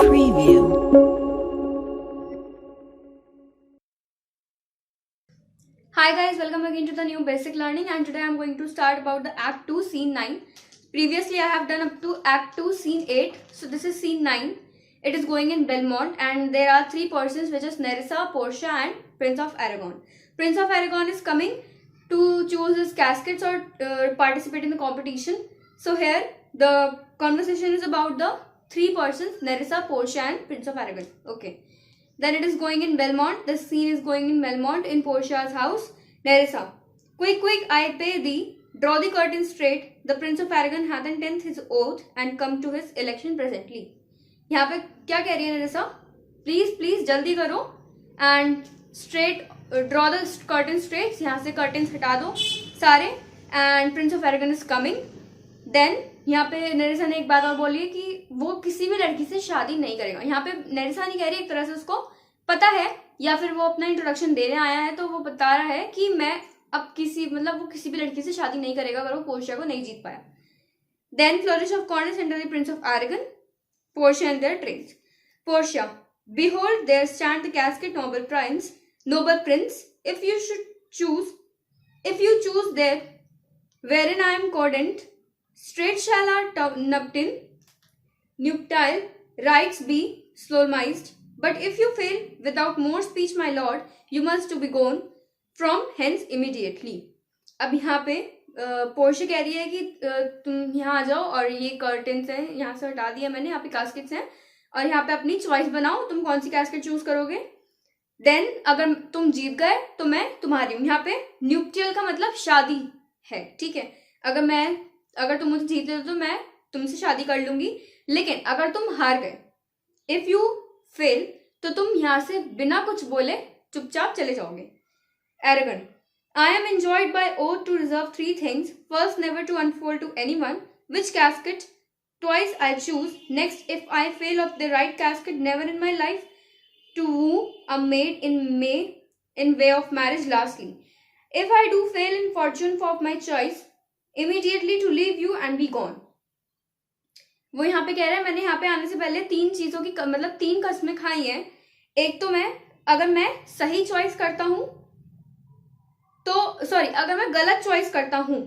Preview. Hi guys, welcome again to the new basic learning, and today I am going to start about the Act 2 Scene 9. Previously I have done up to Act 2 Scene 8. So this is Scene 9. It is going in Belmont and there are three persons, which is Nerissa, Portia and Prince of Aragon. Prince of Aragon is coming to choose his caskets or participate in the competition. So here the conversation is about the three persons, Nerissa, Portia and Prince of Aragon. Okay. Then it is going in Belmont. The scene is going in Belmont in Portia's house. Nerissa, quick, I pay thee. Draw the curtain straight. The Prince of Aragon hath tenth his oath and come to his election presently. यहाँ पे क्या कह रही है नेरिसा? Please जल्दी करो and straight draw the curtain straight. यहाँ से कर्टन्स हटा दो सारे and prince of Arragon is coming. Then यहाँ पे नेरिसा ने एक बात और बोली है कि वो किसी भी लड़की से शादी नहीं करेगा. यहाँ पे नेरिसा नहीं कह रही, एक तरह से उसको पता है या फिर वो अपना इंट्रोडक्शन देने आया है, तो वो बता रहा है कि मैं अब वो किसी भी लड़की से शादी नहीं करेगा अगर वो पोर्शिया को नहीं जीत पाया. Then flourish of corners under the prince of Arragon, Portia and their trains. Portia, behold, there stand the casket, noble prince, if you choose there, wherein I am cordant, straight shall our nuptial rites be solemnized. But if you fail, without more speech, my lord, you must to be gone from hence immediately. अब यहाँ पे Portia कह रही है कि तुम यहाँ आ जाओ और ये कर्टन्स हैं यहाँ से हटा दिया मैंने, यहाँ पे कास्केट्स हैं और यहाँ पे अपनी चॉइस बनाओ, तुम कौन सी कैस्केट चूज करोगे. देन अगर तुम जीत गए तो मैं तुम्हारी हूँ. यहाँ पे न्यूप्टियल का मतलब शादी है, ठीक है. अगर तुम मुझे जीत लेते तो मैं तुमसे शादी कर लूंगी, लेकिन अगर तुम हार गए, इफ यू फेल, तो तुम यहाँ से बिना कुछ बोले चुपचाप चले जाओगे. एरागन, I am enjoined by oath to reserve three things. First, never to unfold to anyone which casket twice I choose. Next, if I fail of the right casket, never in my life to woo a maid in way of marriage. Lastly, if I do fail in fortune of my choice, immediately to leave you and be gone. वो यहाँ पे कह रहा है मैंने यहाँ पे आने से पहले तीन चीजों की तीन कस्में खाई हैं. एक तो अगर मैं सही चॉइस करता हूँ अगर मैं गलत चॉइस करता हूं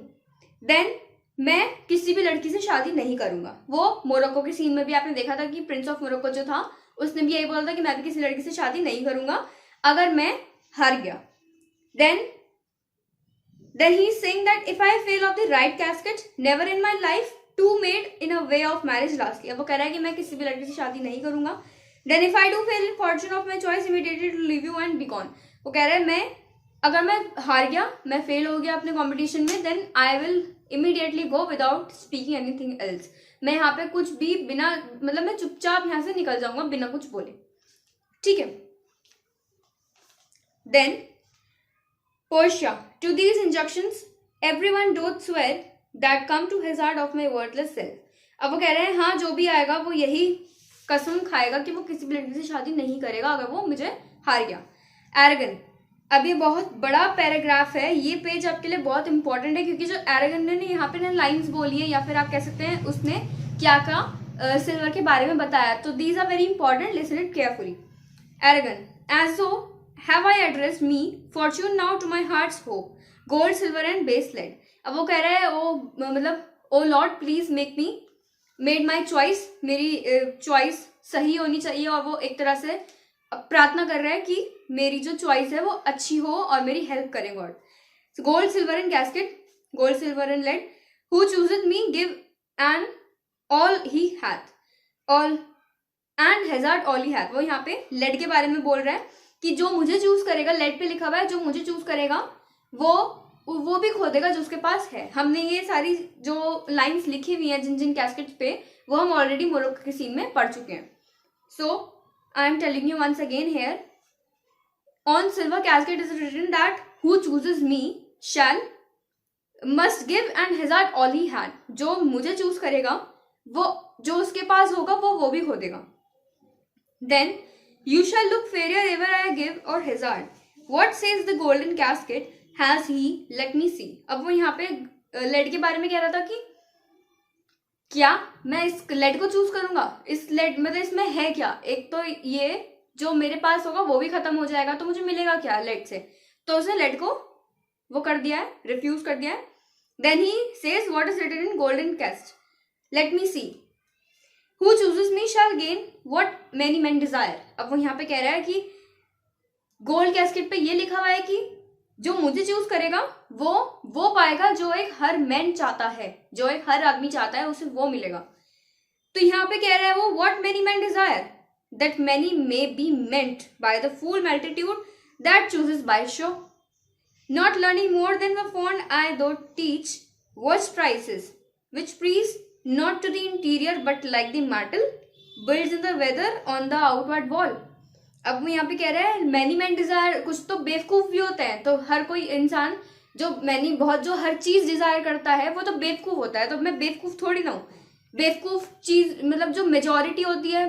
देन मैं किसी भी लड़की से शादी नहीं करूंगा. वो मोरक्को के सीन में भी आपने देखा था कि प्रिंस ऑफ मोरक्को जो था उसने भी यही बोला था कि मैं भी किसी लड़की से शादी नहीं करूंगा अगर मैं हार गया. Then he is saying that if I fail of the right casket, never in my life to made in a way of marriage. Lastly, अब वो कह रहा है कि मैं किसी भी लड़की से शादी नहीं करूंगा. Then if I do fail in fortune of my choice, immediately to leave you and be gone. वो कह रहा है अगर मैं हार गया, मैं फेल हो गया अपने कंपटीशन में, then I will immediately go without speaking anything else. मैं यहाँ पे कुछ भी बिना मैं चुपचाप यहाँ से निकल जाऊंगा बिना कुछ बोले, ठीक है. Then Portia, to these injunctions everyone doth swear that come to hazard of my worthless self. अब वो कह रहे हैं हाँ जो भी आएगा वो यही कसम खाएगा कि वो किसी भी लड़की से शादी नहीं करेगा अगर वो मुझे हार गया. एरागन, अब ये बहुत बड़ा पैराग्राफ है, ये पेज आपके लिए बहुत इंपॉर्टेंट है क्योंकि जो एरागन ने यहाँ पे ना लाइंस बोली है या फिर आप कह सकते हैं उसने क्या सिल्वर के बारे में बताया, तो these are very important, listen it carefully. Arragon, as so have I addressed me fortune now to my heart's hope, gold silver and base lead. अब वो कह रहा है O Lord please made my choice, मेरी choice सही होनी चाहिए, और वो एक तरह से प्रार्थना कर रहा है कि मेरी जो चॉइस है वो अच्छी हो और मेरी हेल्प करे God. Gold silver and casket, gold silver and lead, who chooseth me give and all he hath, all and hazard all he hath. वो यहाँ पे लेड के बारे में बोल रहा है कि जो मुझे चूज करेगा, लेड पे लिखा हुआ है, जो मुझे चूज करेगा वो भी खो देगा जो उसके पास है. हमने ये सारी जो लाइंस लिखी हुई हैं जिन कैस्केट पे, वो हम ऑलरेडी मोरक्को के सीन में पढ़ चुके हैं. सो I am telling you once again here, on silver casket is written that who chooses me must give and hazard all he had. जो मुझे चूज करेगा वो जो उसके पास होगा वो भी खो देगा. Then you shall look fairer ever I give or hazard. What says the golden casket? Has he? Let me see. अब वो यहाँ पे लेड के बारे में कह रहा था कि क्या मैं इस लेड को चूज करूंगा? इस लेड मतलब इसमें है क्या? एक तो ये जो मेरे पास होगा वो भी खत्म हो जाएगा, तो मुझे मिलेगा क्या लेड से? तो उसने लेड को वो कर दिया है, रिफ्यूज कर दिया है. Then he says what is written in golden cast, let me see, who chooses me shall gain what many men desire. अब वो यहाँ पे कह रहा है कि गोल्ड कैस्केट पे ये लिखा हुआ है कि जो मुझे चूज करेगा वो पाएगा जो एक हर मैन चाहता है, जो एक हर आदमी चाहता है उसे वो मिलेगा. तो यहाँ पे कह रहा है वो what many man desire, that many may be meant by the fool multitude that chooses by show, not learning more than the fond eye though teach watch prices, which preach not to the interior but like the metal builds in the weather on the outward wall. अब वो यहाँ पे कह रहा है many man Dzire, कुछ तो बेवकूफ भी होते हैं, तो हर कोई इंसान जो मैनी बहुत जो हर चीज डिजायर करता है वो तो बेवकूफ होता है. तो मैं बेवकूफ थोड़ी ना हूँ. बेवकूफ चीज मतलब जो मेजोरिटी होती है,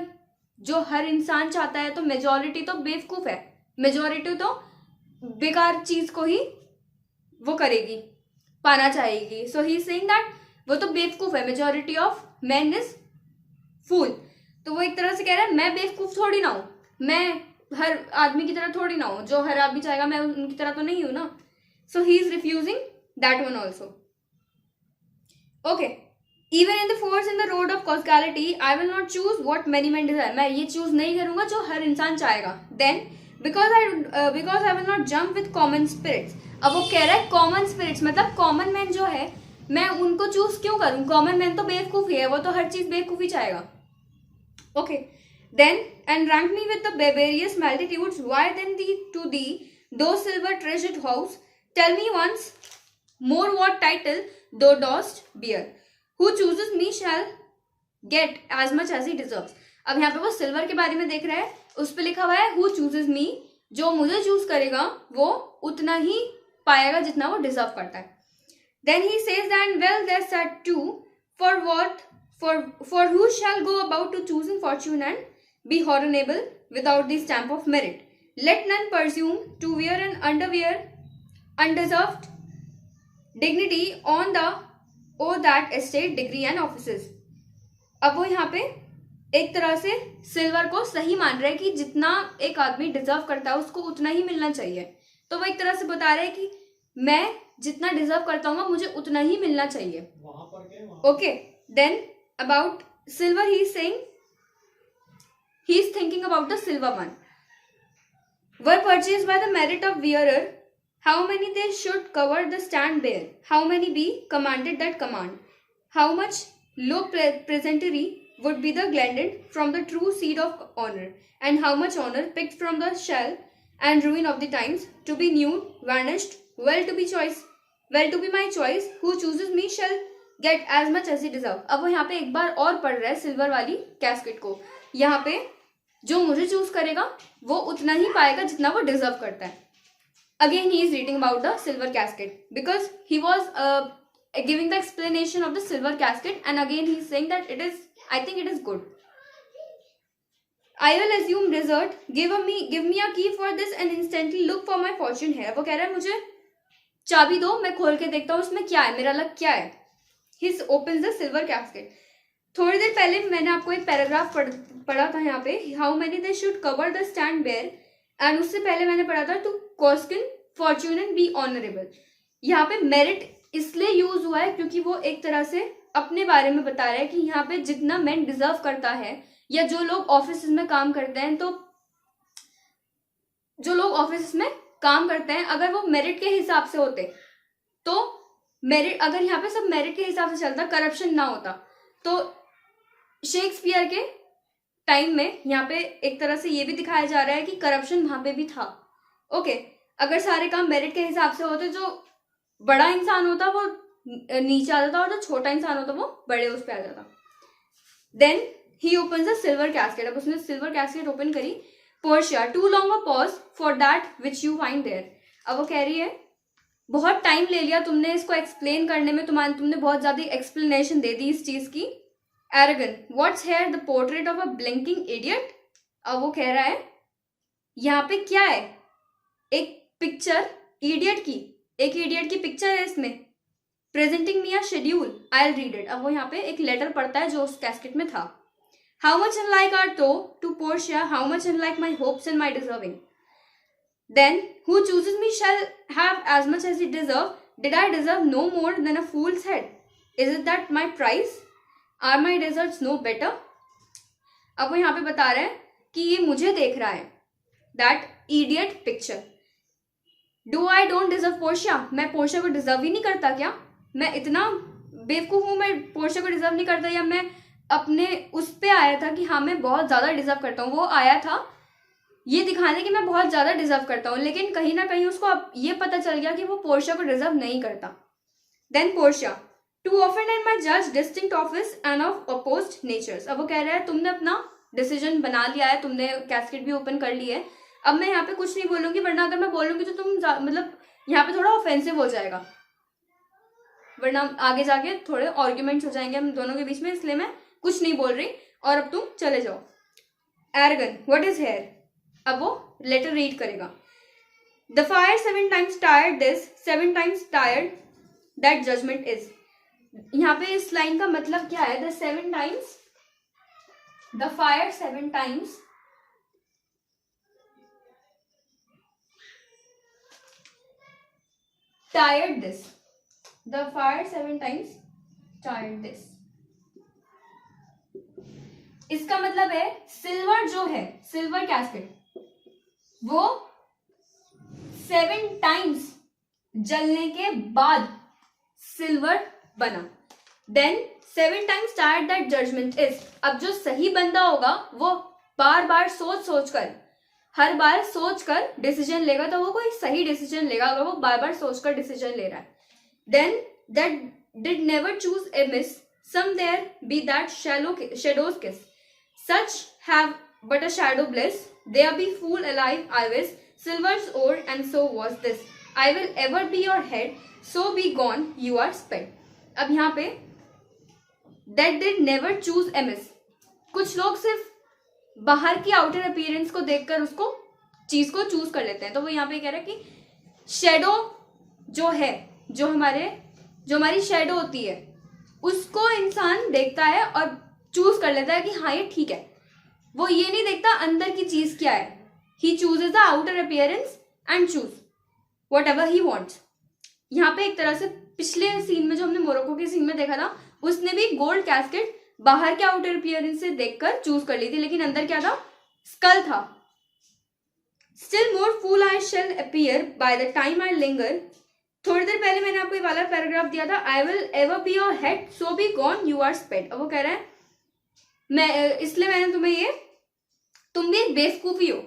जो हर इंसान चाहता है, तो मेजोरिटी तो बेवकूफ है, मेजोरिटी तो बेकार चीज को ही वो करेगी, पाना चाहेगी. सो ही सेइंग दैट वो तो बेवकूफ है, majority of man is full. तो वो एक तरह से कह रहा है मैं बेवकूफ थोड़ी ना हूं, मैं हर आदमी की तरह थोड़ी ना हूं, जो हर आदमी चाहेगा मैं उनकी तरह तो नहीं हूं ना. So he is refusing that one also. Okay, even in the force in the road of casualty I will not choose what many man desire, मैं ये चूज नहीं करूंगा जो हर इंसान चाहेगा. Then because I will not jump with common spirits. अब वो कह रहा है कॉमन स्पिरिट्स मतलब कॉमन मैन जो है मैं उनको चूज क्यों करूं? कॉमन मैन तो बेवकूफ ही है, वो तो हर चीज बेवकूफी चाहेगा. Okay, then and rank me with the barbarous multitudes why then thee to thee thou silver treasured house, tell me once more what title thou dost bear, who chooses me shall get as much as he deserves. अब यहाँ पे वो silver के बारे में देख रहा है, उस पर लिखा हुआ है हु चूजेस मी, जो मुझे चूज करेगा वो उतना ही पाएगा जितना वो डिजर्व करता है. Then he says that well there set to for what for who shall go about to choosing fortune and be honourable without the stamp of merit, let none presume to wear and underwear undeserved dignity on the O that estate degree and offices. अब वो यहाँ पे एक तरह से silver को सही मान रहा है कि जितना एक आदमी डिजर्व करता है उसको उतना ही मिलना चाहिए. तो वो एक तरह से बता रहा है कि मैं जितना डिजर्व करता हूँ मुझे उतना ही मिलना चाहिए. Okay, then about silver he is saying, he is thinking about the silver one. Were purchase by the merit of wearer, how many they should cover the stand bare, how many be commanded that command, how much low peasantry would be the glended from the true seed of honor, and how much honor picked from the shell and ruin of the times, to be nude, vanished, well to be my choice, who chooses me shall get as much as he deserve. अब वो यहाँ पे एक बार और पढ़ रहा है silver वाली कैस्केट को. यहाँ पे जो मुझे चूज करेगा वो उतना ही पाएगा जितना वो डिजर्व करता है. Again he is reading about the silver casket because he was giving the explanation of the silver casket, and again he is saying that it is, I think it is good. I will assume desert. Give me a key for this and instantly look for my fortune here. वो कह रहा है मुझे चाबी दो, मैं खोल के देखता हूँ उसमें क्या है, मेरा लक क्या है. He opens the silver casket. थोड़ी देर पहले मैंने आपको एक पैराग्राफ पढ़ा था यहाँ पे, how many they should cover the stand bare, and उससे पहले मैंने पढ़ा था to coskin fortune and be honorable. यहाँ पे मेरिट इसलिए यूज हुआ है क्योंकि वो एक तरह से अपने बारे में बता रहा है कि यहाँ पे जितना मैन डिजर्व करता है, या जो लोग ऑफिस में काम करते हैं, तो जो लोग ऑफिस में काम करते हैं अगर वो मेरिट के हिसाब से होते, तो मेरिट अगर यहाँ पे सब मेरिट के हिसाब से चलता, करप्शन ना होता, तो शेक्सपियर के टाइम में यहाँ पे एक तरह से ये भी दिखाया जा रहा है कि करप्शन वहां पे भी था. ओके, अगर सारे काम मेरिट के हिसाब से होते, जो बड़ा इंसान होता वो नीचे आ जाता और जो छोटा इंसान होता वो बड़े उस पे आ जाता. Then he opens the silver casket. अब उसने सिल्वर कैस्केट ओपन करी. Portia, too long a pause for that which you find there. अब वो कह रही है बहुत टाइम ले लिया तुमने इसको एक्सप्लेन करने में, तुमने बहुत ज्यादा एक्सप्लेनेशन दे दी इस चीज की. Arragon, what's here the portrait of a blinking idiot. अब वो कह रहा है यहाँ पे क्या है, एक पिक्चर इडियट की, एक इडियट की पिक्चर है इसमें. Presenting me a schedule, I will read it. अब वो यहाँ पे एक लेटर पढ़ता है जो उस कैस्केट में था। How much unlike are thou to Portia, how much unlike my hopes and my deserving. Then, who chooses me shall have as much as he deserve. Did I deserve no more than a fool's head? Is it that my price? Are my deserts no better? अब वो यहाँ पे बता रहे हैं कि ये मुझे देख रहा है, that idiot picture. Do I don't deserve Portia? मैं पोर्शिया को डिजर्व ही नहीं करता क्या? मैं इतना बेवकूफ हूँ, मैं पोर्शिया को डिजर्व नहीं करता, या मैं अपने उस पे आया था कि हाँ मैं बहुत ज्यादा डिजर्व करता हूँ। वो आया था ये दिखाने कि मैं बहुत ज्यादा डिजर्व करता हूँ, लेकिन कहीं ना कहीं उसको अब ये पता चल गया कि वो पोर्शिया को डिजर्व नहीं करता। Then Portia, to offend and my जज distinct office and of opposed natures. अब वो कह रहा है तुमने अपना डिसीजन बना लिया है, तुमने कैस्केट भी ओपन कर ली है, अब मैं यहाँ पे कुछ नहीं बोलूंगी, वरना अगर मैं बोलूंगी तो तुम मतलब यहाँ पे थोड़ा ऑफेंसिव हो जाएगा, वरना आगे जाके थोड़े आर्ग्यूमेंट्स हो जाएंगे हम दोनों के बीच में, इसलिए मैं कुछ नहीं बोल रही और अब तुम चले जाओ। Arragon, what is here? अब वो लेटर रीड करेगा। The fire 7 times tired this, 7 times tired that judgement is. यहाँ पे इस लाइन का मतलब क्या है? The 7 times, the fire 7 times tired this, the fire 7 times tired this. इसका मतलब है सिल्वर जो है, सिल्वर कैस्केट वो 7 times जलने के बाद सिल्वर बना। Then 7 times tired that judgement is. अब जो सही बंदा होगा वो बार बार सोच कर, हर बार सोच कर डिसीजन लेगा, तो वो कोई सही डिसीजन लेगा अगर वो बार बार सोच कर डिसीजन ले रहा है। Then that did never choose a miss, some there be that shadows kiss, such have but a shadow bliss, there be fool alive I wish, silver's ore and so was this, I will ever be your head, so be gone you are sped। अब यहाँ पे that did never choose a miss, कुछ लोग सिर्फ बाहर की outer appearance को देखकर उसको चीज को चूज कर लेते हैं। तो वो यहाँ पे कह रहा है कि शेडो जो है, जो हमारी शेडो होती है उसको इंसान देखता है और चूज कर लेता है कि हाँ ये ठीक है। वो ये नहीं देखता अंदर की चीज क्या है। He chooses the outer appearance and choose whatever he wants. यहाँ पे एक तरह से पिछले सीन में जो हमने मोरक्को के सीन में देखा था, उसने भी गोल्ड कैस्केट बाहर के आउटर अपीयरेंस से देखकर चूज कर ली थी, लेकिन अंदर क्या था? स्कल था। Still more fool I shall appear by the time I linger. थोड़ी देर पहले मैंने आपको ये वाला पैराग्राफ दिया था, I will ever be your head so be gone you are sped. अब वो कह रहा है मैं इसलिए मैंने तुम्हें ये, तुम भी एक बेवकूफी हो,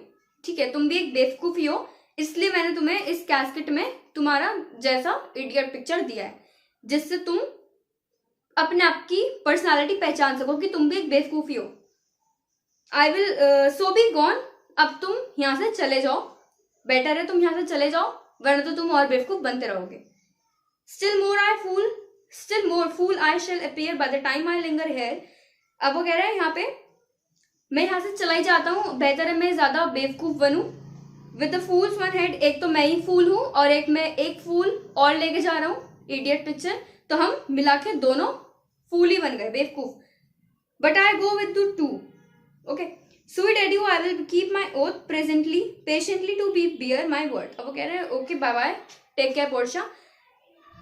ठीक है, तुम भी एक बेवकूफी हो, इसलिए मैंने तुम्हें इस कैस्केट में तुम्हारा जैसा इडियट पिक्चर दिया है, जिससे तुम अपने आप की पर्सनालिटी पहचान सको कि तुम भी एक बेवकूफी हो। I will so be gone, अब तुम यहां से चले जाओ, बेटर है तुम यहां से चले जाओ, वरना तो तुम और बेवकूफ बनते रहोगे। Still more fool I shall appear by the time I linger here. अब वो कह रहा है यहाँ पे मैं यहाँ से चला ही जाता हूँ, बेहतर है मैं ज्यादा बेवकूफ बनूं। With the fools one head, एक तो मैं ही फूल हूं और एक फूल और लेके जा रहा हूँ, इडियट पिक्चर, तो हम मिला के दोनों फूल ही बन गए, बेवकूफ। But I go with two, okay, sweet adieu I will keep my oath presently patiently to be bear my word. अब वो कह रहे हैं okay bye bye, take care Portia.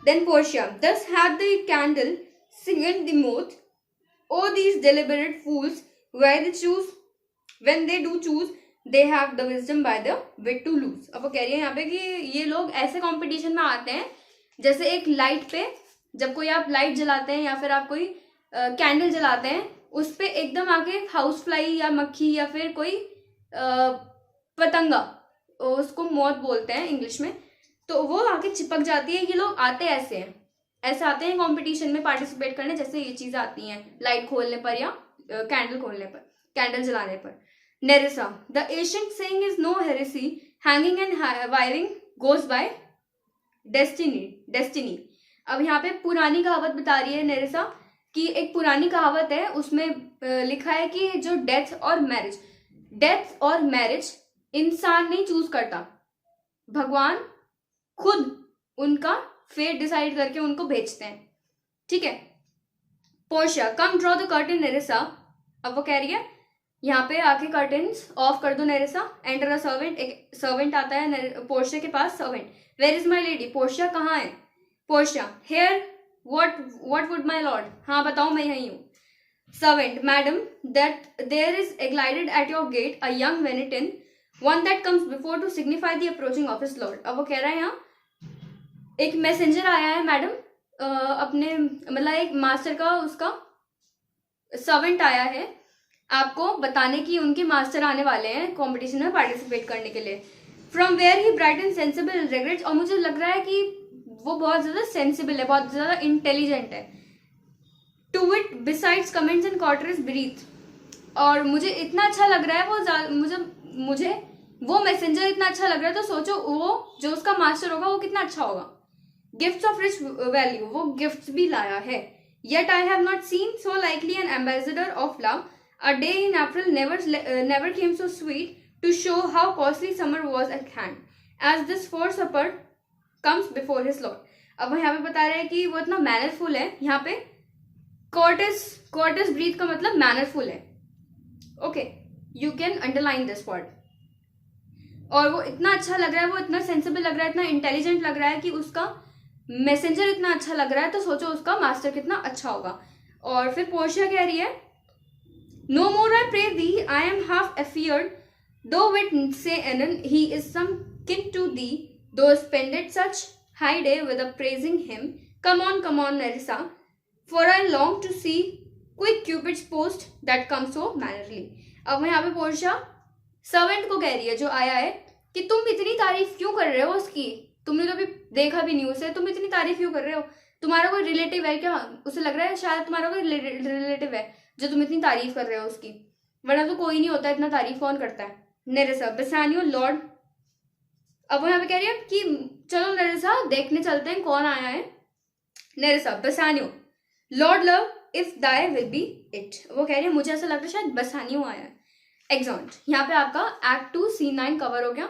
Then Portia, thus had the candle singed the moth, oh these deliberate fools, when they do choose they have the wisdom by the wit to lose। अब वो कह रही है यहाँ पे कि ये लोग ऐसे कंपटीशन में आते हैं जैसे एक लाइट पे, जब कोई आप लाइट जलाते हैं या फिर आप कोई कैंडल जलाते हैं, उस पे एकदम आके हाउस फ्लाई या मक्खी या फिर कोई पतंगा, उसको मौत बोलते हैं इंग्लिश में, तो वो आके चिपक जाती है। ये लोग आते ऐसे हैं, ऐसे आते हैं कंपटीशन में पार्टिसिपेट करने, जैसे ये चीजें आती हैं लाइट खोलने पर या कैंडल खोलने पर, कैंडल जलाने पर। Nerissa, the ancient saying is no heresy, hanging and wiring goes by destiny. अब यहाँ पे पुरानी कहावत बता रही है नेरिसा कि एक पुरानी कहावत है, उसमें लिखा है कि जो डेथ और मैरिज इंसान नहीं चूज करता, भगवान खुद उनका फेट डिसाइड करके उनको भेजते हैं, ठीक है। Portia, come draw the curtain Nerissa. अब वो कह रही है यहाँ पे आके कर्टन्स ऑफ कर दो नेरेसा। एंटर अ सर्वेंट, एक सर्वेंट आता है पोर्शिया के पास। Servant, where is my lady. Portia, कहाँ है। Portia, here, what would my lord. हाँ बताओ, मैं यही हूँ। Servant, madam, that there is glided at your gate a young Venetian, one that comes before to signify the approaching of his lord. अब वो कह रहा है यहाँ एक मैसेंजर आया है मैडम, अपने मतलब एक मास्टर का, उसका सर्वेंट आया है आपको बताने की उनके मास्टर आने वाले हैं कंपटीशन में पार्टिसिपेट करने के लिए। From where he bright and sensible regrets. और मुझे लग रहा है कि वो बहुत ज्यादा सेंसिबल है, बहुत ज्यादा इंटेलिजेंट है। To it besides comments and quarters breath. और मुझे इतना अच्छा लग रहा है वो मुझे वो मैसेंजर इतना अच्छा लग रहा है, तो सोचो वो जो उसका मास्टर होगा वो कितना अच्छा होगा। गिफ्ट्स ऑफ रिच वैल्यू, वो गिफ्ट्स भी लाया है। Yet I have not seen so likely an ambassador of love, a day in April never came so sweet to show how costly summer was at hand as this fore spurrer comes before his lord. अब यहाँ पे बता रहे हैं कि वो इतना मैनरफुल है। यहाँ पे कॉर्टस ब्रीथ का मतलब मैनरफुल है। Okay, you can underline this word. और वो इतना अच्छा लग रहा है, वो इतना सेंसिबल लग रहा है, इतना इंटेलिजेंट लग रहा है कि उसका मैसेंजर इतना अच्छा लग रहा है, तो सोचो उसका मास्टर कितना अच्छा होगा। और फिर पोर्शिया कह रही है no more I pray thee, I am half afeard, thou wilt से एनन ही इज सम किन to thee, thou spended such high day with praising him, come on Nerissa, for I long to see quick Cupid's post that come so mannerly. अब यहाँ पे Portia servant को कह रही है जो आया है कि तुम इतनी तारीफ क्यों कर रहे हो उसकी, तुमने तो अभी देखा भी नहीं उसे, तुम इतनी तारीफ क्यों कर रहे हो, तुम्हारा कोई रिलेटिव है क्या। उसे लग रहा है शायद तुम्हारा कोई रिलेटिव है जो तुम इतनी तारीफ कर रहे हो उसकी, वरना तो कोई नहीं होता, इतना तारीफ कौन करता है। Nerissa, Bassanio Lord. अब वो यहाँ पे कह रही है कि चलो नेरेसा देखने चलते हैं कौन आया है। Nerissa, Bassanio lord love if thy will be it. वो कह रही है मुझे ऐसा लग रहा है शायद बेसानियो आया है। एग्जॉन्ट, यहाँ पे आपका एक्ट 2 सीन 9 कवर हो गया।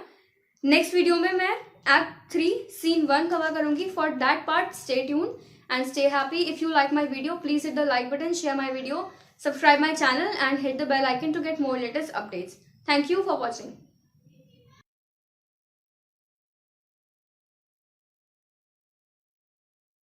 नेक्स्ट वीडियो में मैं एक्ट 3 सीन 1 कवर करूंगी। For that part stay tune and stay happy. If you like my video, please hit the like button, share my video, subscribe my channel and hit the bell icon to get more latest updates. Thank you for watching.